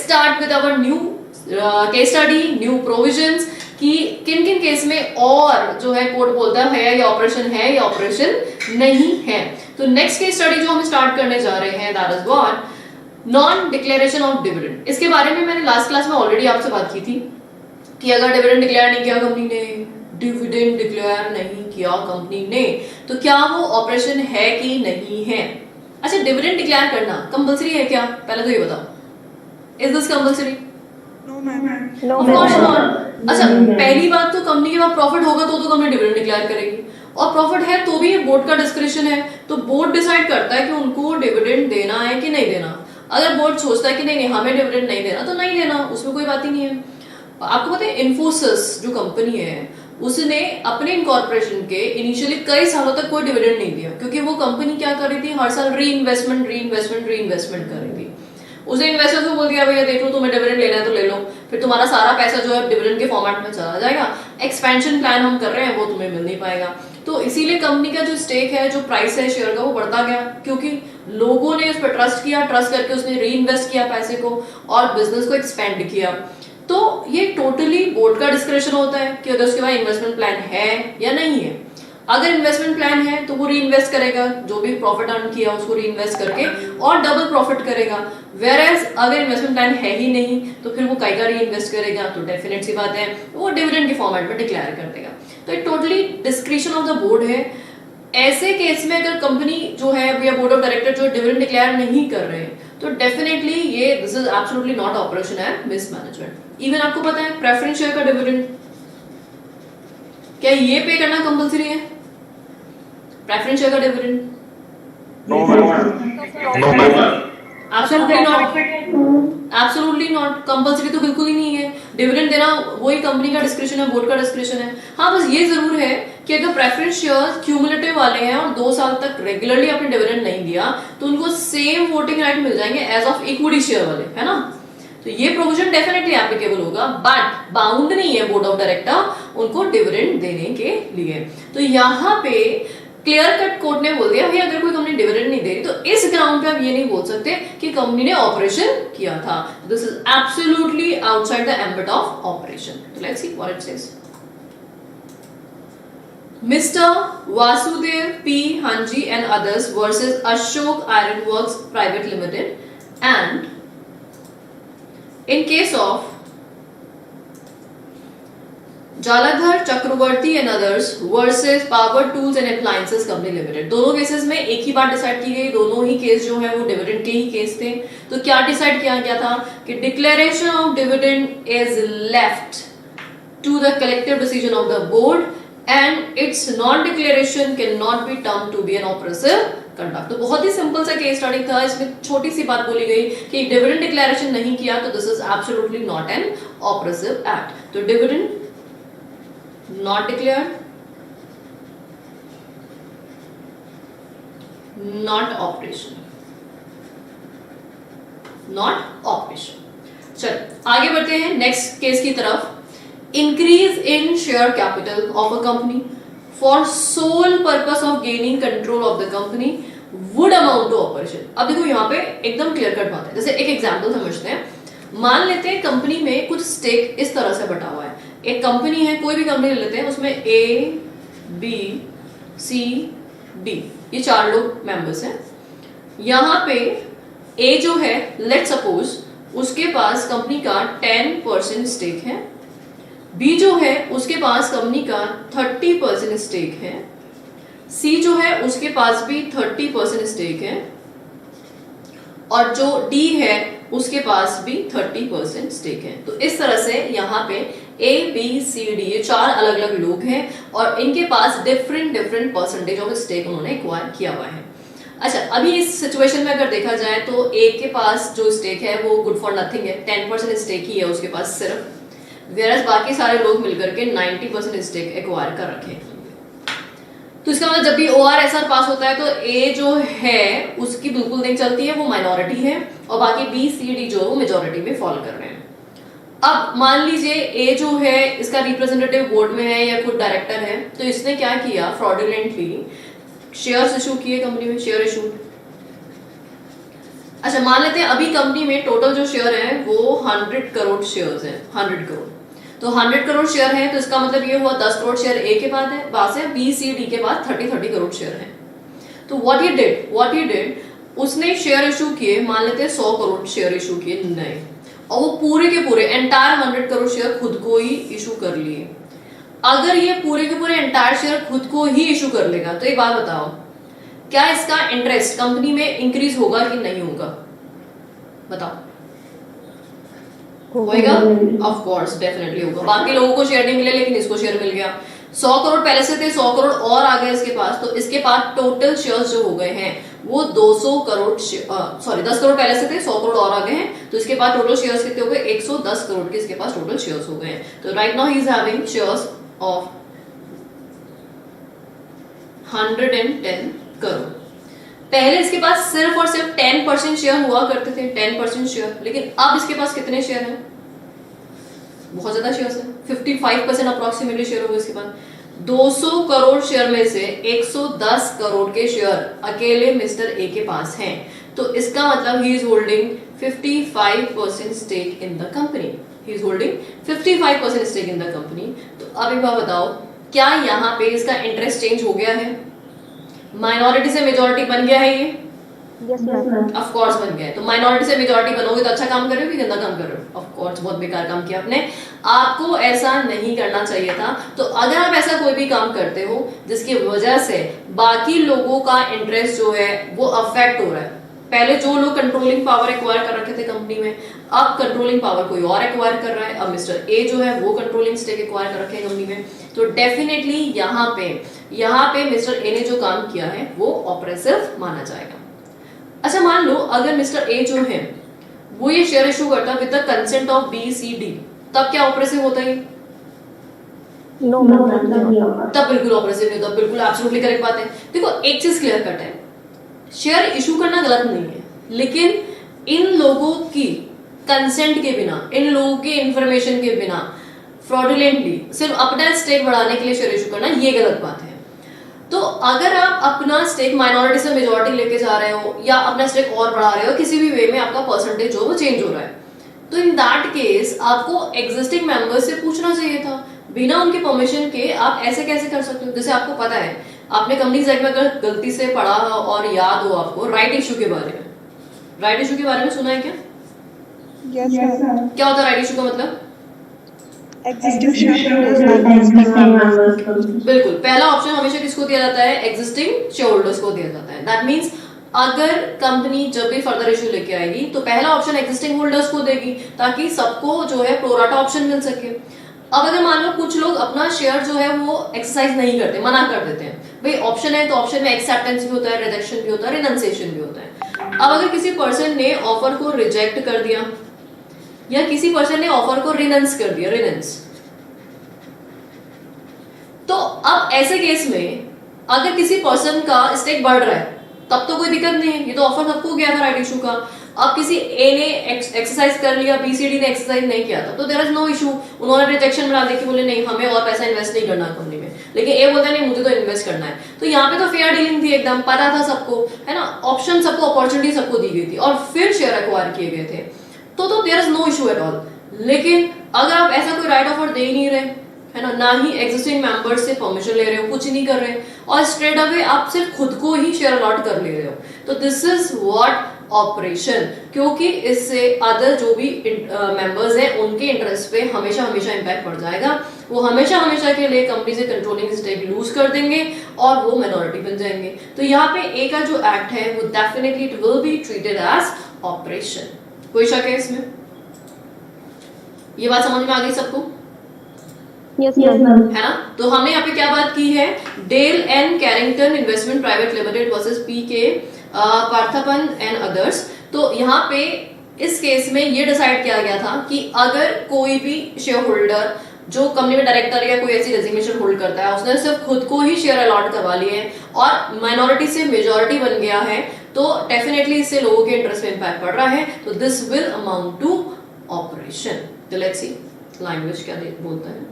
Start with our new case study, new provisions कि किन किन केस में और जो है कोर्ट बोलता है या ऑपरेशन नहीं है। तो नेक्स्ट केस स्टडी जो हम स्टार्ट करने जा रहे हैं that is what non declaration of dividend. इसके बारे में मैंने लास्ट क्लास में ऑलरेडी आपसे बात की थी कि अगर डिविडेंड डिक्लेयर नहीं किया कंपनी ने, डिविडेंड डिक्लेयर नहीं किया कंपनी ने, तो क्या वो ऑपरेशन है कि नहीं है। अच्छा, डिविडेंड डिक्लेयर करना कंपलसरी है क्या, पहले तो ये बताओ, is this compulsory? No ma'am. अच्छा, पहली बात तो कंपनी के पास प्रॉफिट होगा तो कंपनी डिविडेंड डिक्लेयर करेगी, और प्रॉफिट है तो भी बोर्ड का डिस्क्रिप्शन है, तो बोर्ड डिसाइड करता है कि उनको डिविडेंड देना है कि नहीं देना। अगर बोर्ड सोचता है कि नहीं हमें डिविडेंड नहीं देना तो नहीं देना, उसमें कोई बात ही नहीं है। आपको पता है इन्फोसिस जो कंपनी है उसने अपने इनकॉर्पोरेशन के इनिशियली कई सालों तक कोई डिविडेंड नहीं दिया, क्योंकि वो कंपनी क्या कर रही थी, हर साल री इन्वेस्टमेंट कर रही थी। उसने इन्वेस्टर्स को बोल दिया भैया देख लो तुम्हें डिविडेंड लेना है तो ले लो, फिर तुम्हारा सारा पैसा जो है डिविडेंड के फॉर्मेट में चला जाएगा, एक्सपेंशन प्लान हम कर रहे हैं वो तुम्हें मिल नहीं पाएगा। तो इसीलिए कंपनी का जो स्टेक है, जो प्राइस है शेयर का, वो बढ़ता गया, क्योंकि लोगों ने उस पर ट्रस्ट किया, ट्रस्ट करके उसने री इन्वेस्ट किया पैसे को और बिजनेस को एक्सपेंड किया। तो ये टोटली बोर्ड का डिस्क्रिप्शन होता है कि अगर उसके पास इन्वेस्टमेंट प्लान है या नहीं है। अगर इन्वेस्टमेंट प्लान है तो वो री इन्वेस्ट करेगा, जो भी प्रॉफिट अर्न किया उसको री इन्वेस्ट करके और डबल प्रॉफिट करेगा। वेयरएज अगर इन्वेस्टमेंट प्लान है ही नहीं तो फिर वो कई का री इन्वेस्ट करेगा, तो डेफिनेट सी बात है वो डिविडेंड के फॉर्मेट में डिक्लेयर कर देगा। तो ये totally description of the board है। ऐसे केस में अगर कंपनी जो है या बोर्ड ऑफ डायरेक्टर जो डिविडेंड डिक्लेयर नहीं कर रहे हैं तो डेफिनेटली ये this is absolutely not operation and mismanagement. Even आपको पता है प्रेफरेंस शेयर का डिविडेंड क्या ये पे करना कंपलसरी है? प्रेफरेंस शेयर का dividend no ma'am, absolutely not compulsory, तो बिल्कुल ही नहीं है। डिविडेंड देना वही कंपनी का डिस्क्रिप्शन है, बोर्ड का डिस्क्रिप्शन है। हाँ, बस ये जरूर है कि अगर प्रेफरेंस शेयर क्यूमुलेटिव वाले हैं और 2 साल तक रेगुलरली आपने डिविडेंड नहीं दिया तो उनको सेम वोटिंग राइट मिल जाएंगे एज ऑफ इक्विटी शेयर वाले, है ना। तो ये प्रोविजन डेफिनेटली एप्लीकेबल होगा, बट बाउंड नहीं है बोर्ड ऑफ डायरेक्टर उनको डिविडेंड देने के लिए। तो यहाँ पे क्लियर कट कोर्ट ने बोल दिया भाई अगर कोई कंपनी डिविडेंड नहीं दे रही तो इस ग्राउंड पे आप ये नहीं बोल सकते कि कंपनी ने ऑपरेशन किया था। This is absolutely outside the ambit of operation. तो let's see what it says. Mr. Vasudev P. Hanji and others versus Ashok Iron Works Private Limited, and in case of Jaladhar Chakravarti and others versus Power Tools and Appliances Company Limited, दोनों cases में एक ही बात decide की गई, दोनों ही case जो है वो डिविडेंड के ही केस थे। तो क्या डिसाइड किया गया था कि declaration of dividend is left to the collective decision of the board and its non-declaration cannot be termed to be an oppressive conduct। तो बहुत ही सिंपल सा केस स्टडी था, इसमें छोटी सी बात बोली गई कि डिविडेंड डिक्लेरेशन नहीं किया तो this is absolutely not an operative act. तो dividend not declared, not operation, not operation. चलो आगे बढ़ते हैं नेक्स्ट केस की तरफ। Increase in share capital of a company for sole purpose of gaining control of the company would amount to operation। अब देखो यहाँ पे एकदम क्लियर कट बात है। जैसे एक एग्जांपल समझते हैं, मान लेते हैं कंपनी में कुछ स्टेक इस तरह से बटा हुआ है। एक कंपनी है, कोई भी कंपनी ले लेते हैं, उसमें A, B, C, D ये 4 लोग मेंबर्स हैं। यहाँ पे A जो है लेट सपोज उसके पास कंपनी का 10% स्टेक है, बी जो है उसके पास कंपनी का 30% स्टेक है, सी जो है उसके पास भी 30% स्टेक है, और जो डी है उसके पास भी 30% स्टेक है। तो इस तरह से यहाँ पे ए बी सी डी ये 4 अलग अलग लोग हैं और इनके पास डिफरेंट परसेंटेज ऑफ स्टेक उन्होंने एक्वायर किया हुआ है। अच्छा, अभी इस सिचुएशन में अगर देखा जाए तो ए के पास जो स्टेक है वो गुड फॉर नथिंग है, 10% स्टेक ही है उसके पास सिर्फ, वेरस बाकी सारे लोग मिलकर के 90% स्टेक एक्वायर कर रखे हैं। तो इसका मतलब जब भी ORSR पास होता है तो ए जो है उसकी बिल्कुल नहीं चलती है, वो माइनॉरिटी है, और बाकी बी सी डी जो है वो मेजॉरिटी में फॉल कर रहे हैं। अब मान लीजिए ए जो है इसका रिप्रेजेंटेटिव बोर्ड में है या खुद डायरेक्टर है, तो इसने क्या किया, फ्रॉडुलेंटली शेयर्स इशू किए कंपनी में, शेयर इशू। अच्छा मान लेते हैं अभी कंपनी में टोटल जो शेयर है वो 100 करोड़ शेयर्स हैं, 100 करोड़। तो 100 करोड़ शेयर है तो इसका मतलब ये हुआ 10 करोड़ शेयर ए के बाद है, पास है, बी सी डी के बाद 30 करोड़ शेयर है। तो व्हाट ही डिड उसने शेयर इशू किए, मान लेते हैं 100 करोड़ शेयर इशू किए नए, और वो पूरे के पूरे एंटायर 100 करोड़ शेयर खुद को ही इशू कर लिए। अगर ये पूरे के पूरे एंटायर शेयर खुद को ही इशू कर लेगा तो एक बात बताओ, क्या इसका इंटरेस्ट कंपनी में इंक्रीज होगा कि नहीं होगा? बताओ। होएगा? ऑफ कोर्स डेफिनेटली होगा। बाकी लोगों को शेयर नहीं मिले लेकिन इसको शेयर मिल गया। 100 करोड़ पहले से थे, 100 करोड़ और आ गए इसके पास, तो इसके पास टोटल शेयर्स जो हो गए हैं वो 200 करोड़, सॉरी 10 करोड़ पहले से थे, 100 करोड़ और आ गए हैं, तो इसके पास टोटल शेयर्स कितने हो गए? 110 करोड़ के इसके पास टोटल शेयर्स हो गए हैं। तो right now he is having shares of 110 crore. पहले इसके पास सिर्फ और सिर्फ 10% शेयर हुआ करते थे, 10% शेयर, लेकिन अब इसके पास कितने शेयर हैं? बहुत ज्यादा शेयर है, 55% अप्रोक्सीमेटली शेयर होगा इसके पास। 200 करोड़ शेयर में से 110 करोड़ के शेयर अकेले मिस्टर ए के पास हैं, तो इसका मतलब he is holding 55% stake in the company. He is holding 55% stake in the company. तो अब एक बात बताओ, क्या यहाँ पे इसका इंटरेस्ट चेंज हो गया है? माइनॉरिटी से मेजॉरिटी बन गया है ये? Yes ma'am. ऑफ कोर्स बन गया है। तो माइनॉरिटी से मेजॉरिटी बनोगे तो अच्छा काम कर रहे हो कि गंदा काम कर रहे हो? ऑफ कोर्स बहुत बेकार काम किया आपने, आपको ऐसा नहीं करना चाहिए था। तो अगर आप ऐसा कोई भी काम करते हो जिसकी वजह से बाकी लोगों का इंटरेस्ट जो है वो अफेक्ट हो रहा है, पहले जो लोग कंट्रोलिंग पावर एक्वायर कर रखे थे कंपनी में, अब कंट्रोलिंग पावर कोई और एक्वायर कर रहा है, अब मिस्टर ए जो है वो कंट्रोलिंग स्टेक एक्वायर कर रखे हैं कंपनी में, तो डेफिनेटली यहाँ पे मिस्टर ए ने जो काम किया है वो ऑपरेसिव माना जाएगा। अच्छा मान लो अगर मिस्टर ए जो है वो ये शेयर इशू करता with the consent of B C D, तब क्या ऑपरेसिव होता है? नो मैम, तब बिल्कुल ऑपरेसिव नहीं होता। बिल्कुल एब्सोल्युटली करेक्ट बात है। देखो एक चीज क्लियर कट है, शेयर इशू करना गलत नहीं है, लेकिन इन लोगों की कंसेंट के बिना, इन लोगों के इंफॉर्मेशन के बिना फ्रॉडुलेंटली सिर्फ अपना स्टेक बढ़ाने के लिए शेयर इशू करना ये गलत बात है। तो अगर आप अपना स्टेक माइनॉरिटी से मेजॉरिटी लेके जा रहे हो या अपना स्टेक और बढ़ा रहे हो, किसी भी वे में आपका परसेंटेज जो वो चेंज हो रहा है, तो इन दैट केस आपको एग्जिस्टिंग मेंबर्स से पूछना चाहिए था। बिना उनके परमिशन के आप ऐसे कैसे कर सकते हो? जैसे आपको पता है, आपने कंपनीज एक्ट में अगर गलती से पढ़ा और याद हो आपको राइट इशू के बारे में, राइट इशू के बारे में सुना है क्या? Yes ma'am. क्या होता है राइट इशू का मतलब? एग्जिस्टिंग बिल्कुल, पहला ऑप्शन हमेशा किसको दिया जाता है? एग्जिस्टिंग शेयर होल्डर्स को दिया जाता है। दैट मींस अगर कंपनी जब भी फर्दर इशू लेके आएगी तो पहला ऑप्शन एग्जिस्टिंग होल्डर्स को देगी ताकि सबको जो है प्रोराटा ऑप्शन मिल सके। अब अगर मान लो कुछ लोग अपना शेयर जो है वो एक्सरसाइज नहीं करते, मना कर देते हैं, भाई ऑप्शन है तो ऑप्शन में एक्सेप्टेंस भी होता है, रिजेक्शन भी होता है, रिनंसिएशन भी होता है। अब अगर किसी पर्सन ने ऑफर को रिजेक्ट कर दिया या किसी पर्सन ने ऑफर को रिनंस कर दिया, रिनंस, तो अब ऐसे केस में अगर किसी पर्सन का स्टेक बढ़ रहा है तब तो कोई दिक्कत नहीं है, ये तो ऑफर सबको गया था राइट इशू का। अब किसी ए ने एक्सरसाइज कर लिया, बीसीडी ने एक्सरसाइज नहीं किया था, तो देयर इज नो इशू, उन्होंने रिजेक्शन बना दी कि बोले नहीं हमें और पैसा इन्वेस्ट नहीं करना कंपनी में, लेकिन ए बोलता नहीं मुझे तो इन्वेस्ट करना है। तो यहाँ पे तो फेयर डीलिंग थी, एकदम पता था सबको, है ना, ऑप्शन सबको, अपॉर्चुनिटी सबको दी गई थी और फिर शेयर एक्वायर किए गए थे, तो there is no issue at all. लेकिन अगर आप ऐसा कोई राइट ऑफर दे ही नहीं रहे, है ना ही एग्जिस्टिंग मेंबर्स से परमिशन ले रहे हो, कुछ नहीं कर रहे और स्ट्रेट अवे आप सिर्फ खुद को ही शेयर अलॉट कर ले रहे हो, तो दिस इज व्हाट ऑपरेशन, क्योंकि इससे अदर जो भी मेंबर्स हैं उनके इंटरेस्ट पे हमेशा हमेशा इंपैक्ट पड़ जाएगा। वो हमेशा हमेशा के लिए कंपनी से कंट्रोलिंग स्टेक लूज कर देंगे और वो माइनॉरिटी बन जाएंगे। तो यहाँ पे ए का जो एक्ट है वो definitely it will be treated as oppression. कोई शक है इसमें? ये बात समझ में आ गई सबको? Yes ma'am. है ना? तो हमने यहाँ पे क्या बात की है, Dale and Carrington investment private limited versus PK Parthapan and others. तो यहाँ पे इस केस में ये डिसाइड किया गया था कि अगर कोई भी शेयर होल्डर जो कंपनी में डायरेक्टर या कोई ऐसी डेजिग्नेशन होल्ड करता है, उसने सिर्फ खुद को ही शेयर अलॉट करवा लिए हैं और माइनॉरिटी से मेजॉरिटी बन गया है, तो डेफिनेटली इससे लोगों के इंटरेस्ट में इंपैक्ट पड़ रहा है, तो this will amount to oppression. तो लेट्स सी लैंग्वेज क्या बोलता है।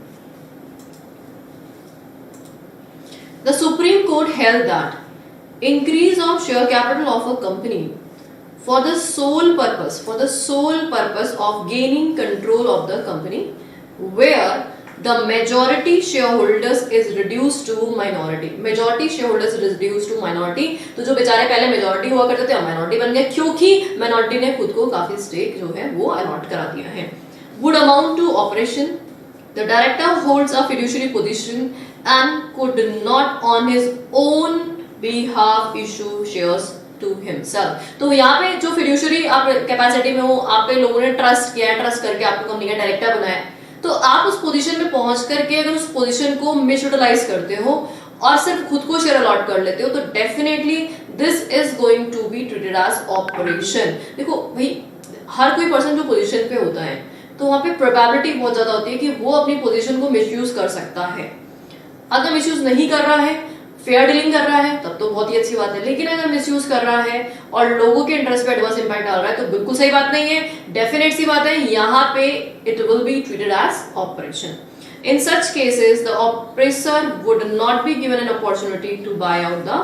The Supreme Court held that increase of share capital of a company for the sole purpose of gaining control of the company, where the majority shareholders is reduced to minority. majority shareholders is reduced to minority. तो जो बेचारे पहले majority हुआ करते थे अब minority बन गए, क्योंकि minority ने खुद को काफी stake जो है वो allot करा दिया है. Would amount to operation. The director holds a fiduciary position and could not on his own behalf issue shares to himself. तो यहाँ पे जो fiduciary आप कैपेसिटी में हो, आप पे लोगों ने ट्रस्ट किया है, ट्रस्ट करके आपको कंपनी का डायरेक्टर बनाया, तो आप उस पोजीशन में पहुंच करके अगर उस पोजीशन को मिसयूटिलाइज करते हो और सिर्फ खुद को शेयर अलॉट कर लेते हो, तो definitely this is going to be treated as oppression. देखो भाई, हर कोई पर्सन जो पोजीशन पे होता है तो वहां पे प्रोबेबिलिटी बहुत ज्यादा होती है कि वो अपनी पोजीशन को मिसयूज कर सकता है. अगर मिसयूज नहीं कर रहा है, फेयर डीलिंग कर रहा है, तब तो बहुत ही अच्छी बात है. लेकिन अगर मिसयूज कर रहा है और लोगों के इंटरेस्ट पे एडवर्स इंपैक्ट डाल रहा है, तो बिल्कुल सही बात नहीं है, डेफिनेट सी बात है. यहाँ पे it will be treated as oppression. In such cases, the oppressor would not be given an opportunity to buy out the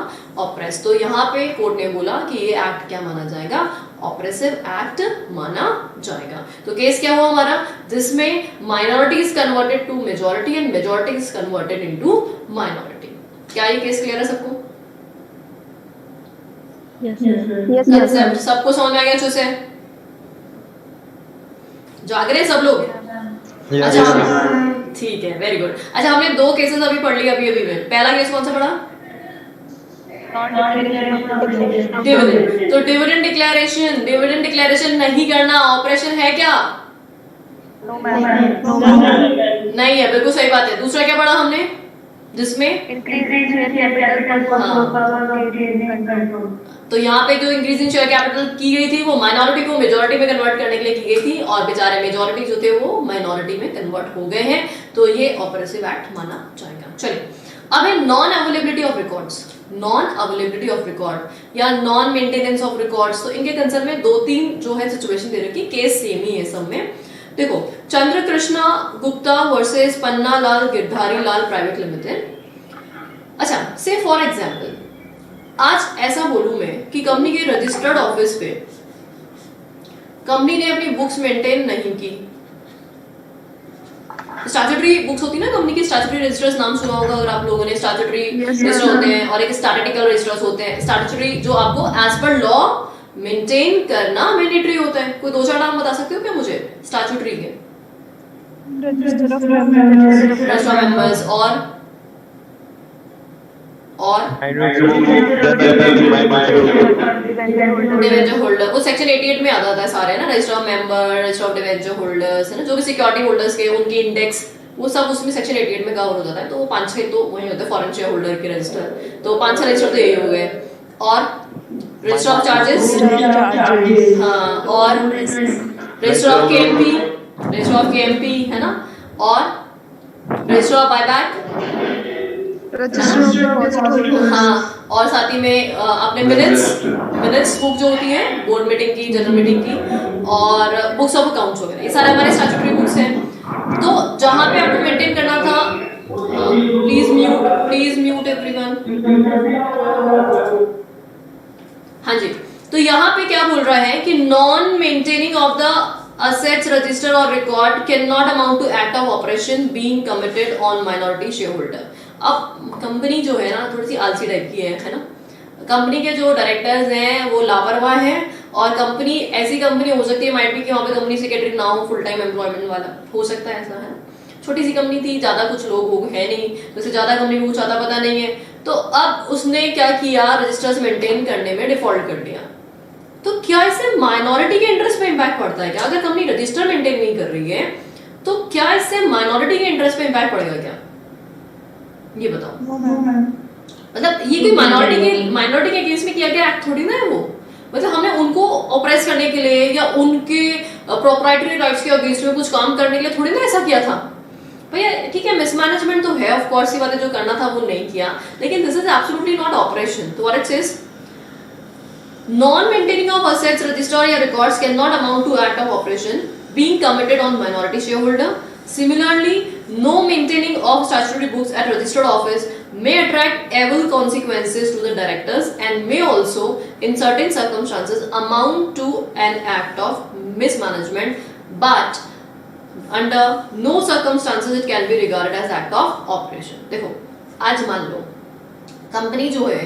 oppressed. तो यहाँ पे कोर्ट ने बोला कि ये एक्ट क्या माना जाएगा, ऑपरेसिव एक्ट माना जाएगा. तो केस क्या हुआ हमारा, जिसमें minority is converted to majority and majority is converted into minority. क्या ये केस क्लियर है सबको? Yes. सबको समझ में आ गया अच्छे से? जाग रहे सब लोग? अच्छा, ठीक है, वेरी गुड. अच्छा, हमने दो केसेस अभी पढ़ लिए अभी में. पहला केस कौन सा पढ़ा? डिविडेंड. तो डिविडेंड डिक्लेरेशन नहीं करना ऑपरेशन है क्या? नहीं है, बिल्कुल सही बात है. दूसरा क्या पढ़ा हमने, जिसमें तो यहाँ पे जो इंक्रीज इन शेयर कैपिटल की गई थी वो माइनॉरिटी को मेजॉरिटी में कन्वर्ट करने के लिए की गई थी, और बेचारे मेजॉरिटी जो थे वो माइनॉरिटी में कन्वर्ट हो गए हैं. तो ये ऑपरेसिव एक्ट माना जाएगा. चलिए, अब है नॉन अवेलेबिलिटी ऑफ रिकॉर्ड या नॉन मेंटेनेंस ऑफ रिकॉर्ड्स. तो इनके कंसर्न में दो तीन जो है सिचुएशन दे रखी, केस सेम ही है सब में. देखो, चंद्र Krishna Gupta versus Panna Lal Girdhari Lal private limited. अच्छा, से फॉर एग्जाम्पल आज ऐसा बोलूं मैं कि कंपनी के रजिस्टर्ड ऑफिस पे कंपनी ने अपनी बुक्स मेंटेन नहीं की. स्टैट्यूटरी बुक्स होती है ना कंपनी की, स्टैट्यूटरी रजिस्टर्स नाम सुना होगा अगर आप लोगों ने. स्टैट्यूटरी रजिस्टर होते हैं और एक स्टैटिस्टिकल रजिस्टर्स होते हैं. स्टैट्यूटरी जो आपको एज पर लॉ मेंटेन करना मैंडेटरी होता है. कोई दो चार नाम बता सकते हो क्या मुझे स्टैट्यूटरी के? Register of मेंबर्स और डिवेंचर होल्डर. वो सेक्शन 88 में आ जाता है सारे ना, register of member, register of debenture holders है ना, जो भी सिक्योरिटी होल्डर्स के उनके इंडेक्स वो सब उसमें सेक्शन 88 में कवर हो जाता है. तो वो 5-6 तो वही होते हैं फॉरेन शेयर होल्डर के रजिस्टर. तो 5-6 रजिस्टर तो यही हो गए. और रजिस्टर ऑफ चार्जेस, हाँ, और रजिस्टर ऑफ केएमपी है ना, और रजिस्टर ऑफ बायबैक, हाँ, और साथ ही में आपने मिनट्स बुक जो होती है बोर्ड मीटिंग की, जनरल मीटिंग की, और बुक्स ऑफ अकाउंट्स वगैरह, ये सारे हमारे स्टैट्यूटरी बुक्स हैं. तो जहां पे आपको मेंटेन करना था, प्लीज म्यूट एवरीवन. हाँ जी, तो यहाँ पे क्या बोल रहा है कि non maintaining of the assets register or record cannot amount to act of operation being committed on minority shareholder. अब कंपनी जो है ना थोड़ी सी आलसी टाइप की है ना. कंपनी के जो डायरेक्टर्स हैं वो लापरवाह हैं, और कंपनी ऐसी कंपनी हो सकती है माइट बी कि वहाँ पे कंपनी सेक्रेटरी ना हो, फुल टाइम एम्प्लॉयमेंट वाला हो सकता है, ऐसा है. छोटी सी कंपनी थी, ज्यादा कुछ लोग है नहीं, वैसे ज्यादा कंपनी को कुछ आता पता नहीं है. तो अब उसने क्या किया, रजिस्टर्स मेंटेन करने में डिफॉल्ट कर दिया. तो क्या इससे माइनॉरिटी के इंटरेस्ट पे इंपैक्ट पड़ता है क्या? अगर कंपनी रजिस्टर मेंटेन नहीं कर रही है तो क्या इससे माइनॉरिटी के इंटरेस्ट पे इंपैक्ट पड़ेगा क्या? ये बताओ. मतलब ये कोई माइनॉरिटी के केस में किया गया एक्ट थोड़ी ना है वो. मतलब हमने उनको ऑपरेस करने के लिए या उनके प्रोप्राइटरी राइट्स के अगेंस्ट में कुछ काम करने के लिए थोड़ी ना ऐसा किया था. भैया ठीक है, मिसमैनेजमेंट तो है ऑफ कोर्स, ये बातें जो करना था वो नहीं किया, लेकिन this is absolutely not operation. तो what it says, non-maintaining of assets, register or records cannot amount to act of operation being committed on minority shareholder. Similarly, no maintaining of statutory books at registered office may attract evil consequences to the directors and may also in certain circumstances amount to an act of mismanagement, but under no circumstances it can be regarded as act of operation. देखो आज मान लो company जो है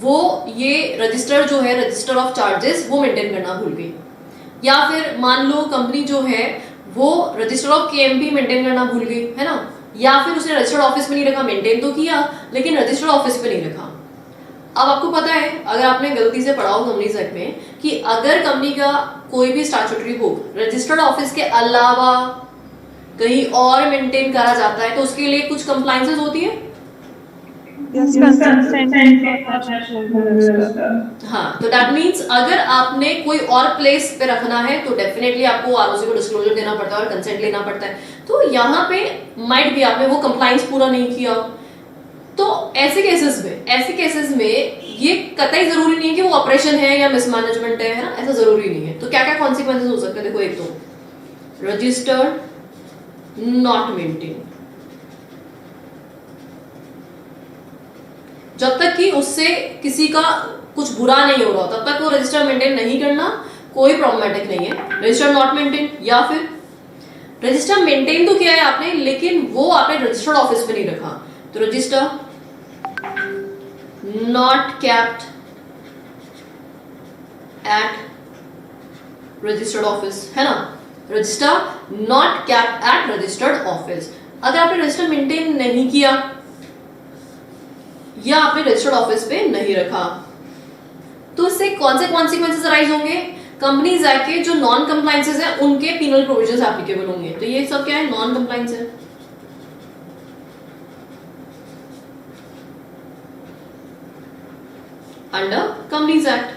वो ये register जो है register of charges वो मेंटेन करना भूल गई, या फिर मान लो कंपनी जो है वो रजिस्टर ऑफ केएमपी मेंटेन करना भूल गई, है ना, या फिर उसने रजिस्टर्ड ऑफिस में नहीं रखा, मेंटेन तो किया लेकिन रजिस्टर्ड ऑफिस पे नहीं रखा। अब आपको पता है अगर आपने गलती से पढ़ा हो कंपनीज एक्ट में कि अगर कंपनी का कोई भी स्टैट्यूटरी बुक रजिस्टर्ड ऑफिस के अलावा कहीं और मेंटेन करा जाता है तो उसके लिए कुछ कंप्लायंसेस होती है। हाँ, तो दैट मीन्स अगर आपने कोई और प्लेस पे रखना है तो डेफिनेटली आपको आरओसी को डिस्क्लोजर देना पड़ता है और कंसेंट लेना पड़ता है। तो यहाँ पे माइट भी आपने वो कंप्लायंस पूरा नहीं किया, तो ऐसे केसेस में ये कतई जरूरी नहीं है कि वो ऑपरेशन है या मिसमैनेजमेंट है ना, ऐसा जरूरी नहीं है। तो क्या क्या कॉन्सिक्वेंसेस हो सकते हैं, देखो एक तो रजिस्टर्ड नॉट मेंटेन, जब तक कि उससे किसी का कुछ बुरा नहीं हो रहा तब तक वो रजिस्टर मेंटेन नहीं करना कोई प्रॉब्लमेटिक नहीं है। रजिस्टर नॉट मेंटेन, या फिर रजिस्टर मेंटेन तो किया है आपने लेकिन वो आपने रजिस्टर्ड ऑफिस पे नहीं रखा, तो register not kept at registered office, है ना, register not kept at registered office. अगर आपने रजिस्टर मेंटेन नहीं किया या आपने रजिस्टर्ड ऑफिस पे नहीं रखा तो इससे कौन से कॉन्सिक्वेंसेस अराइज होंगे, कंपनीज एक्ट के जो नॉन कंप्लायंसेस हैं उनके पिनल प्रोविजंस एप्लीकेबल होंगे। तो ये सब क्या है, नॉन कंप्लायंस है। अंडर कंपनीज एक्ट,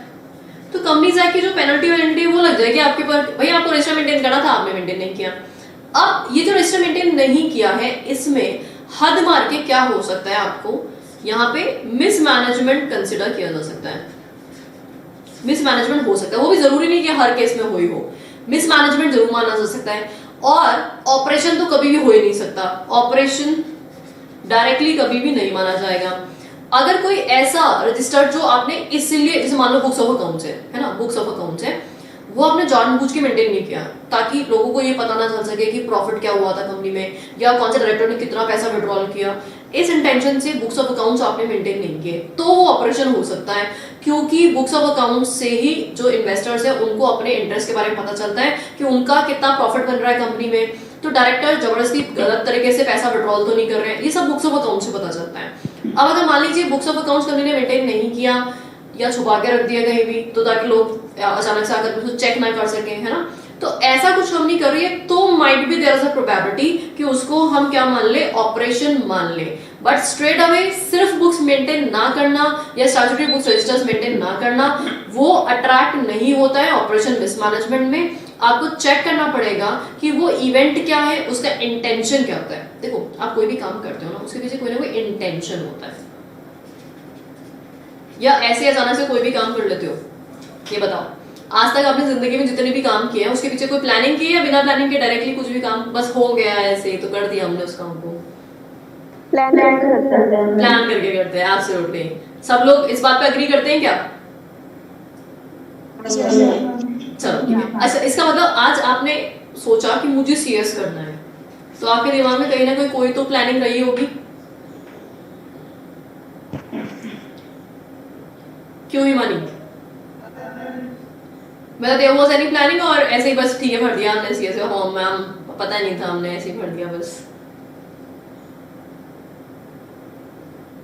तो कंपनीज एक्ट की जो पेनल्टी वेनल्टी वो लग जाएगी आपके पर, भाई आपको रजिस्टर मेंटेन करना था आपने मेंटेन नहीं किया। अब ये जो रजिस्टर मेंटेन नहीं किया है इसमें हद मार के क्या हो सकता है, आपको यहाँ पे मिसमैनेजमेंट कंसिडर किया जा सकता है। मिसमैनेजमेंट हो सकता है, वो भी जरूरी नहीं कि हर केस में हुई हो, मिसमैनेजमेंट जरूर माना जा सकता है। और ऑपरेशन तो कभी भी हो ही नहीं सकता, ऑपरेशन डायरेक्टली कभी भी नहीं माना जाएगा। अगर कोई ऐसा रजिस्टर जो आपने इसलिए, जैसे मान लो बुक्स ऑफ अकाउंट्स है ना, बुक्स ऑफ अकाउंट्स है, वो आपने जानबूझ के मेंटेन नहीं किया ताकि लोगों को ये पता ना चल सके कि प्रॉफिट क्या हुआ था कंपनी में या कौन से डायरेक्टर ने कितना पैसा विड्रॉल किया, इस इंटेंशन से बुक्स ऑफ अकाउंट्स आपने मेंटेन नहीं किए, तो वो ऑपरेशन हो सकता है। क्योंकि बुक्स ऑफ अकाउंट्स से ही जो इन्वेस्टर्स है उनको अपने इंटरेस्ट के बारे में पता चलता है कि उनका कितना प्रॉफिट बन रहा है कंपनी में, तो डायरेक्टर जबरदस्ती गलत तरीके से पैसा विड्रॉल तो नहीं कर रहे हैं, ये सब बुक्स ऑफ अकाउंट से पता चलता है। अब अगर मान लीजिए बुक्स ऑफ अकाउंट्स कंपनी ने मेंटेन नहीं किया या छुपा के रख दिया कहीं भी, तो ताकि लोग अचानक से आकर उसको चेक ना कर सके, है ना, तो ऐसा कुछ कंपनी कर रही है तो might be there is a probability कि उसको हम क्या मान ले, ऑपरेशन मान ले। बट स्ट्रेट अवे सिर्फ बुक्स मेंटेन ना करना या स्टैट्यूटरी बुक्स रजिस्टर्स मेंटेन ना करना वो अट्रैक्ट नहीं होता है ऑपरेशन मिसमैनेजमेंट में। आपको चेक करना पड़ेगा कि वो इवेंट क्या है, उसका इंटेंशन क्या होता है। देखो आप कोई भी काम करते हो ना, उसके पीछे कोई ना कोई इंटेंशन होता है, या ऐसे अचानक से कोई भी काम कर लेते हो, ये बताओ आज तक आपने जिंदगी में जितने भी काम किए हैं उसके पीछे कोई प्लानिंग की है या बिना प्लानिंग के डायरेक्टली कुछ भी काम बस हो गया ऐसे तो कर दिया हमने उस काम को? प्लान करके करते हैं। एब्सोल्युटली, सब लोग इस बात पे एग्री करते हैं क्या? चलो ठीक है। अच्छा, इसका मतलब आज आपने सोचा कि मुझे सीएस करना है, तो आपके दिमाग में कहीं ना कोई तो प्लानिंग रही होगी, क्यों ही मानी? मतलब देयर वाज एनी प्लानिंग और ऐसे ही बस ठीक है भर दिया हमने सीएस? हाँ मैम, पता नहीं था, हमने ऐसे ही भर दिया बस।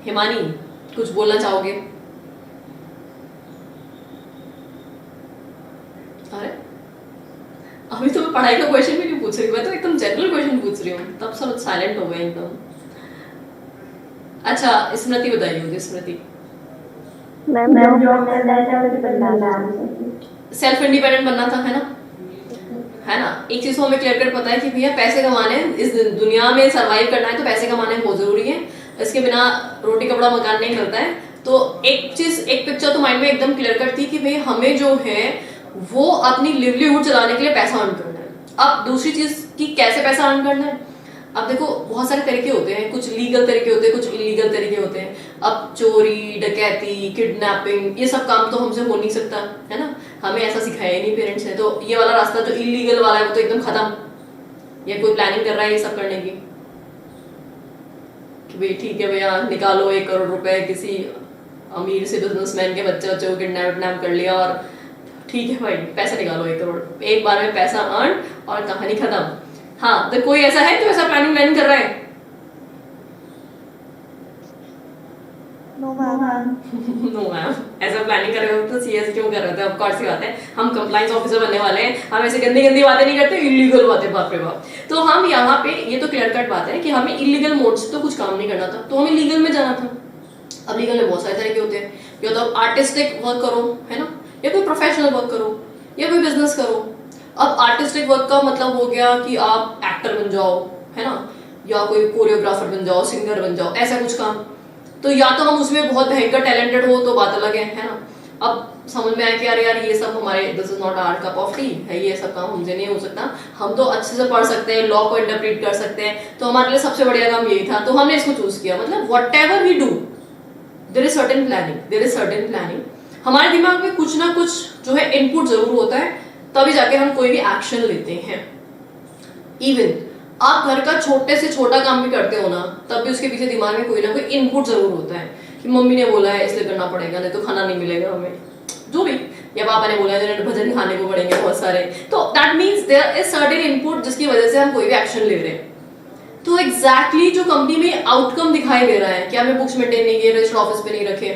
हिमानी कुछ बोलना चाहोगे? अरे अभी तो मैं पढ़ाई का क्वेश्चन भी नहीं पूछ रही, मैं तो एकदम जनरल क्वेश्चन पूछ रही हूँ, तब सब साइलेंट हो गए एकदम। अच्छा स्मृति बताइए मुझे। स्मृति मैम सेल्फ इंडिपेंडेंट बनना था, है ना। एक चीज को हमें क्लियर कट पता है कि भैया पैसे कमाने, इस दुनिया में सरवाइव करना है तो पैसे कमाने बहुत जरूरी है, इसके बिना रोटी कपड़ा मकान नहीं मिलता है। तो एक चीज, एक पिक्चर तो माइंड में एकदम क्लियर कट थी कि भाई हमें जो है वो अपनी लिवलीहुड चलाने के लिए पैसा अर्न करना है। अब दूसरी चीज कि कैसे पैसा अर्न करना है, अब देखो बहुत सारे तरीके होते हैं, कुछ लीगल तरीके होते हैं, कुछ इलीगल तरीके होते हैं। अब चोरी, डकैती, किडनैपिंग, ये सब काम तो हमसे हो नहीं सकता, है ना, हमें ऐसा सिखाया ही नहीं पेरेंट्स ने। तो ये वाला रास्ता जो इलीगल वाला है वो तो एकदम खत्म। ये कोई प्लानिंग कर रहा है ये सब करने की कि भाई ठीक है भैया निकालो 1 करोड़ रुपए, किसी अमीर से बिजनेसमैन के बच्चे को किडनैप कर लिया और ठीक है भाई पैसा निकालो 1 करोड़, एक बार में पैसा अर्न और कहानी खत्म। हाँ, तो कोई ऐसा है जो ऐसा प्लानिंग कर रहा है? No ma'am. नो मैम, ऐसा प्लानिंग कर रहे हो तो सीएस क्यों कर रहे थे? ऑफ कोर्स सी बात है, हम कंप्लायंस ऑफिसर बनने वाले हैं, हम ऐसे गंदी गंदी बातें नहीं करते, इलीगल बातें, बाप रे बाप। तो हम यहाँ पे ये तो क्लियर कट बात है कि हमें इलीगल मोड से तो कुछ काम नहीं करना था, तो हमें लीगल में जाना था। अब लीगल में बहुत सारे तरीके होते हैं, या तो आर्टिस्टिक वर्क करो, है ना, या कोई प्रोफेशनल वर्क करो, या कोई बिजनेस करो। अब आर्टिस्टिक वर्क का मतलब हो गया कि आप एक्टर बन जाओ, है ना, या कोई कोरियोग्राफर बन जाओ, सिंगर बन जाओ, ऐसा कुछ काम। तो या तो हम उसमें बहुत भयंकर टैलेंटेड हो तो बात अलग है ना। अब समझ में आया कि यार ये सब हमारे this is not our cup of tea है, ये सब काम हमसे नहीं हो सकता। हम तो अच्छे से पढ़ सकते हैं, लॉ को इंटरप्रेट कर सकते हैं, तो हमारे लिए सबसे बढ़िया काम यही था, तो हमने इसको चूज किया। मतलब whatever we do there is certain planning, हमारे दिमाग में कुछ ना कुछ जो है इनपुट जरूर होता है, तभी जाके हम कोई भी एक्शन लेते हैं। इवन आप घर का छोटे से छोटा काम भी करते हो ना, तब भी उसके पीछे दिमाग में कोई ना कोई इनपुट जरूर होता है कि मम्मी ने बोला है इसलिए करना पड़ेगा, नहीं तो खाना नहीं मिलेगा हमें, जो भी, या पापा ने बोला है भजन खाने को पड़ेंगे बहुत सारे। तो that means there is certain input जिसकी वजह से हम कोई भी एक्शन ले रहे हैं। तो एग्जैक्टली जो कंपनी में आउटकम दिखाई दे रहा है कि हमें बुक्स मेंटेन नहीं किए, रजिस्टर ऑफिस पे नहीं रखे,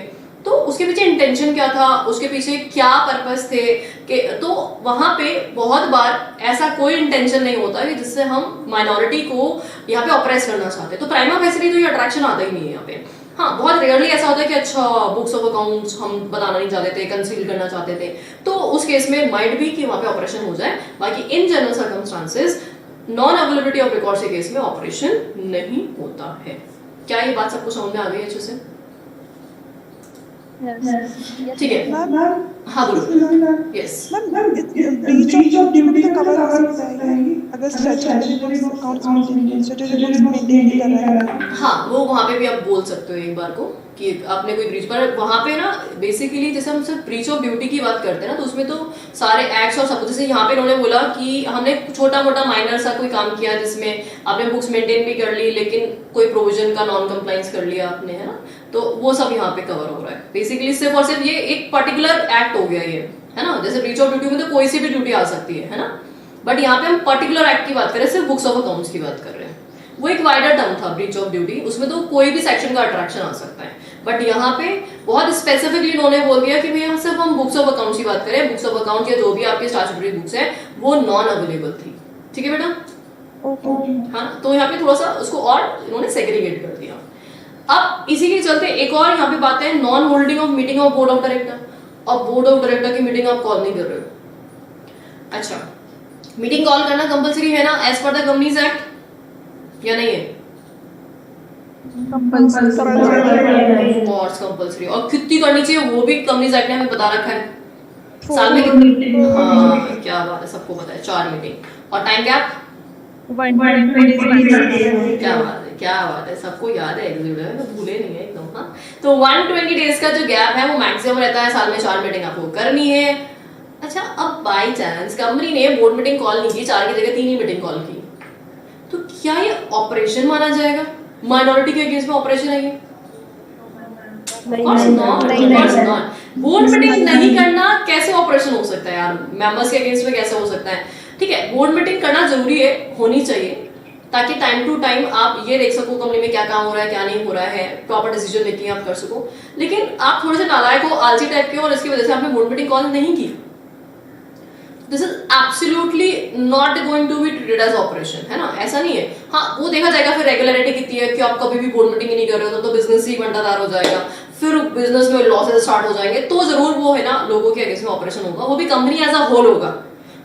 तो उसके पीछे इंटेंशन क्या था, उसके पीछे क्या पर्पस थे कि, तो वहां पे बहुत बार ऐसा कोई इंटेंशन नहीं होता कि जिससे हम माइनॉरिटी को यहाँ पे ऑपरेस करना चाहते, तो प्राइमा फेसिली तो ये अट्रैक्शन आता ही नहीं है यहाँ पे। हाँ, बहुत रेयरली ऐसा होता है कि अच्छा बुक्स ऑफ अकाउंट्स हम बताना नहीं चाहते थे, कंसील करना चाहते थे, तो उस केस में माइट भी कि वहां पे ऑपरेशन हो जाए। बाकी in general circumstances non availability of records के केस में ऑपरेशन नहीं होता है। क्या ये बात सबको समझ में आ गई अच्छे से? ठीक है, हाँ बोलो। यस ब्रीच ऑफ ड्यूटी तो कवर हो सकता है अगर स्टैट्यूटरी अकाउंट्स मेंटेन कर रहा है। हाँ, वो वहां पे भी आप बोल सकते हो एक बार को कि आपने कोई ब्रीच, पर वहां पे ना बेसिकली जैसे हम सिर्फ ब्रीच ऑफ ड्यूटी की बात करते हैं ना, तो उसमें तो सारे एक्ट्स और सब कुछ, जैसे यहाँ पे उन्होंने बोला कि हमने छोटा मोटा माइनर सा कोई काम किया जिसमें आपने बुक्स मेंटेन भी कर ली लेकिन कोई प्रोविजन का नॉन कंप्लायंस कर लिया आपने, है ना, तो वो सब यहाँ पे कवर हो रहा है। बेसिकली सिर्फ और सिर्फ ये एक पर्टिकुलर एक्ट हो गया ये, है ना, जैसे ब्रीच ऑफ ड्यूटी में तो कोई सी भी ड्यूटी आ सकती है ना, बट यहाँ पे हम पर्टिकुलर एक्ट की बात कर रहे हैं, सिर्फ बुक्स ऑफ अकाउंट्स की बात कर रहे हैं। वो एक वाइडर टर्म था ब्रीच ऑफ ड्यूटी, उसमें तो कोई भी सेक्शन का अट्रैक्शन आ सकता है, बट यहाँ पे बहुत स्पेसिफिकली इन्होंने बोल दिया कि भैया सिर्फ हम बुक्स ऑफ अकाउंट्स की बात करें, बुक्स ऑफ अकाउंट या जो भी आपकी स्टैट्यूटरी बुक्स है वो नॉन अवेलेबल थी। ठीक है बेटा? हाँ, तो यहाँ पे थोड़ा सा उसको और इन्होंने सेग्रीगेट कर दिया। अब इसी के चलते एक और यहाँ पे बात है, non holding of meeting of board of director. अब बोर्ड ऑफ डायरेक्टर की मीटिंग आप कॉल नहीं कर रहे हो, अच्छा मीटिंग कॉल करना कंपलसरी है ना as per the companies act, या नहीं है? कंपलसरी, और कितनी करनी चाहिए वो भी कंपनीज एक्ट ने हमें बता रखा है, साल में कितनी। हाँ, क्या बात है, सबको पता है 4 मीटिंग, और टाइम गैप 120 डेज। क्या बात है, सबको याद है, एग्जीक्यूटिव तो भूले नहीं है एकदम। हाँ, तो 120 डेज का जो गैप है वो मैक्सिमम रहता है, साल में 4 मीटिंग आपको करनी है। अच्छा, अब बाई चांस कंपनी ने बोर्ड मीटिंग कॉल नहीं की, 4 की जगह 3 ही मीटिंग कॉल की, तो क्या ये ऑपरेशन माना जाएगा? माइनॉरिटी के अगेंस्ट में ऑपरेशन है ये? बोर्ड मीटिंग नहीं करना कैसे ऑपरेशन हो सकता है यार? मेंबर्स के अगेंस्ट में कैसे हो सकता है? ठीक है, बोर्ड मीटिंग करना जरूरी है, होनी चाहिए, ताकि टाइम टू टाइम आप ये देख सको कंपनी में क्या काम हो रहा है, क्या नहीं हो रहा है, प्रॉपर डिसीजन मेकिंग आप कर सको। लेकिन आप थोड़े से नालायक हो, आलसी टाइप के हो, और इसकी वजह से आपने बोर्ड मीटिंग कॉल नहीं की, this is absolutely not going to be treated as oppression, है ना, ऐसा नहीं है। हाँ, वो देखा जाएगा फिर रेगुलरिटी कितनी है, कि आप कभी भी बोर्ड मीटिंग ही नहीं कर रहे हो तो बिजनेस ही घंटादार हो जाएगा, फिर बिजनेस में लॉसेस स्टार्ट हो जाएंगे, तो जरूर वो है ना लोगों के अगेंस्ट में ऑपरेशन होगा, वो भी कंपनी एज अ होल होगा,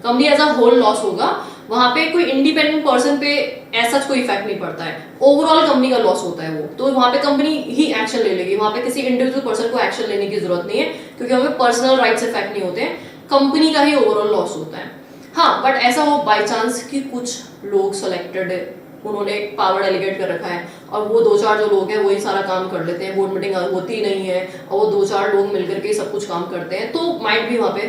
company as a whole loss होगा, वहां पे कोई इंडिपेंडेंट पर्सन पे ऐसा कोई इफेक्ट नहीं पड़ता है, ओवरऑल कंपनी का लॉस होता है वो, तो वहां पे कंपनी ही एक्शन ले लेगी, वहां पे किसी इंडिविजुअल पर्सन को एक्शन लेने की जरूरत नहीं है, क्योंकि वहां पे पर्सनल राइट्स इफेक्ट नहीं होते हैं, कंपनी का ही ओवरऑल लॉस होता है। हाँ, बट ऐसा हो बाय चांस कि कुछ लोग सेलेक्टेड उन्होंने एक पावर डेलीगेट कर रखा है और वो 2-4 जो लोग हैं वही सारा काम कर लेते हैं, बोर्ड मीटिंग होती नहीं है और वो 2-4 लोग मिलकर के सब कुछ काम करते हैं, तो माइट भी वहां पे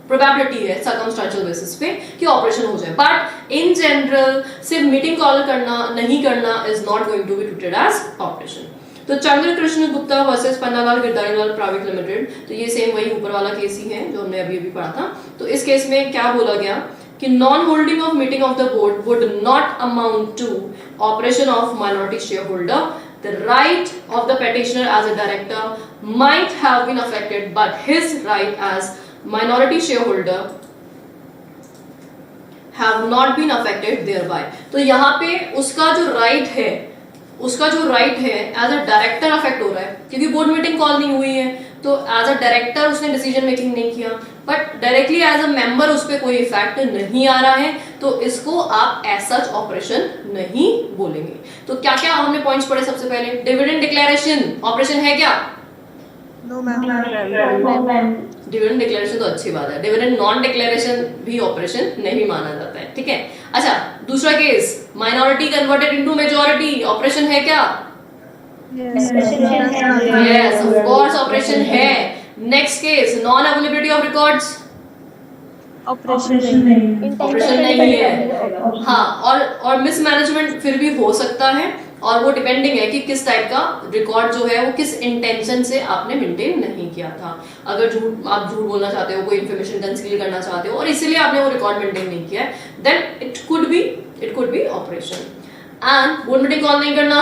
प्रोबेबिलिटी है सर्कमस्टेंशियल बेसिस पे कि ऑपरेशन हो जाए। बट इन जनरल सिर्फ मीटिंग कॉल करना नहीं करना is not going to be treated as operation. तो Chandra Krishna Gupta versus Pannalal Girdharilal private limited, तो ये सेम वही ऊपर वाला केस ही है जो हमने अभी अभी पढ़ा था। तो इस केस में क्या बोला गया कि non holding of meeting of the board would not amount to oppression of minority share holder, the right of the petitioner as a director might have been affected but his right as minority shareholder have not been affected thereby। तो यहाँ पे उसका जो right है as a director affect हो रहा है क्योंकि बोर्ड मीटिंग कॉल नहीं हुई है, तो एज अ डायरेक्टर उसने डिसीजन मेकिंग नहीं किया, but directly as a member उस पर कोई इफेक्ट नहीं आ रहा है, तो इसको आप एज सच ऑपरेशन नहीं बोलेंगे। तो क्या क्या हमने पॉइंट्स पढ़े? सबसे पहले डिविडेंड डिक्लेरेशन ऑपरेशन है क्या? No ma'am. डिविडेंड डिक्लेरेशन तो अच्छी बात है, डिविडेंड नॉन डिक्लेरेशन भी ऑपरेशन नहीं माना जाता है, ठीक है। अच्छा, दूसरा case minority converted into majority, operation है क्या? यस ऑफ कोर्स ऑपरेशन है। Next case non availability of records, operation नहीं है। हाँ, और मिसमैनेजमेंट फिर भी हो सकता है और वो डिपेंडिंग है कि किस टाइप का रिकॉर्ड जो है वो किस इंटेंशन से आपने मेंटेन नहीं किया था। अगर आप झूठ बोलना चाहते हो, कोई इन्फॉर्मेशन कंसील करना चाहते हो और इसीलिए आपने वो रिकॉर्ड मेंटेन नहीं किया है, then it could be oppression. And board meeting call नहीं करना,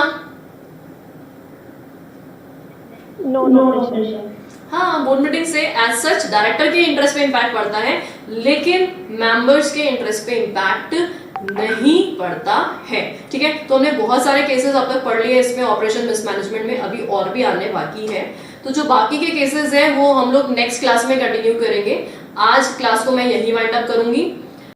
नो ऑपरेशन। हाँ, बोर्ड मीटिंग से एज सच डायरेक्टर के इंटरेस्ट पे इंपैक्ट पड़ता है लेकिन मेंबर्स के इंटरेस्ट पे इंपैक्ट नहीं पड़ता है, ठीक है। तो हमने बहुत सारे केसेस अब तक पढ़ लिए इसमें ऑपरेशन मिसमैनेजमेंट में, अभी और भी आने बाकी है। तो जो बाकी के केसेस हैं वो हम लोग नेक्स्ट क्लास में कंटिन्यू करेंगे। आज क्लास को मैं यही वाइंड अप करूंगी।